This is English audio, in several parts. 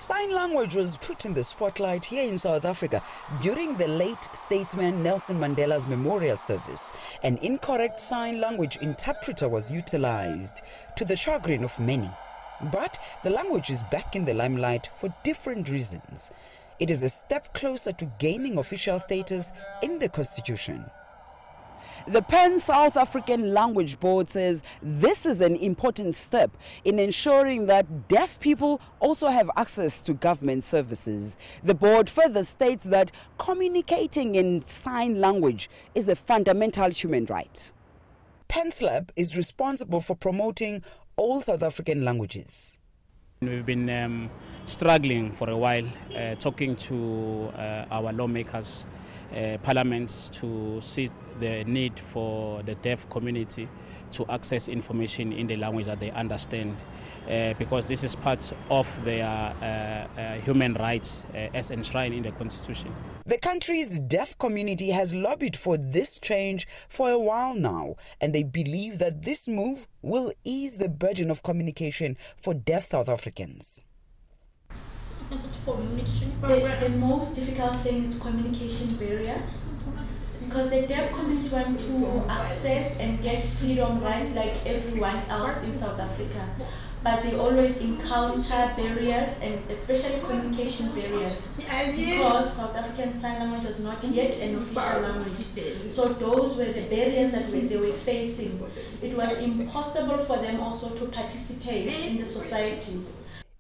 Sign language was put in the spotlight here in South Africa during the late statesman Nelson Mandela's memorial service. An incorrect sign language interpreter was utilized, to the chagrin of many. But the language is back in the limelight for different reasons. It is a step closer to gaining official status in the Constitution. The Pan-South African Language Board says this is an important step in ensuring that deaf people also have access to government services. The board further states that communicating in sign language is a fundamental human right. PanSlab is responsible for promoting all South African languages. We've been struggling for a while, talking to our lawmakers, parliaments, to see the need for the deaf community to access information in the language that they understand, because this is part of their human rights as enshrined in the Constitution. The country's deaf community has lobbied for this change for a while now, and they believe that this move will ease the burden of communication for deaf South Africans. The most difficult thing is communication barrier, because the deaf community want to access and get freedom rights like everyone else in South Africa, but they always encounter barriers, and especially communication barriers, because South African Sign Language was not yet an official language. So those were the barriers that they were facing. It was impossible for them also to participate in the society.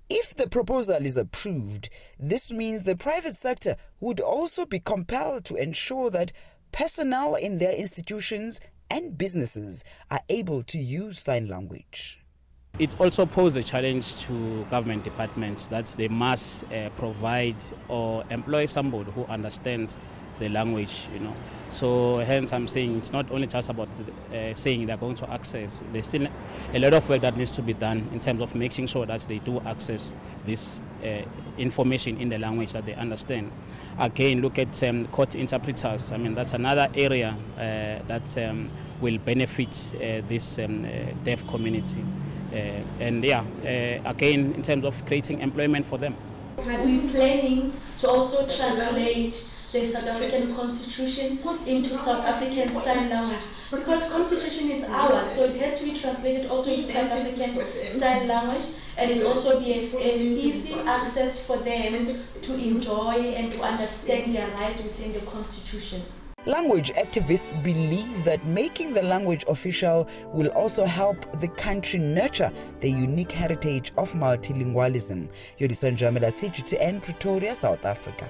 If the proposal is approved, this means the private sector would also be compelled to ensure that personnel in their institutions and businesses are able to use sign language. It also poses a challenge to government departments that they must provide or employ somebody who understands the language, So hence I'm saying it's not only just about saying they're going to access. There's still a lot of work that needs to be done in terms of making sure that they do access this information in the language that they understand. Again, look at court interpreters. I mean, that's another area that will benefit this deaf community. Again, in terms of creating employment for them. We're planning to also translate the South African Constitution into South African Sign Language, because Constitution is ours, so it has to be translated also into South African Sign Language, and it also be an easy access for them to enjoy and to understand their rights within the Constitution. Language activists believe that making the language official will also help the country nurture the unique heritage of multilingualism. Yolisa, Njamela, CGTN, Pretoria, South Africa.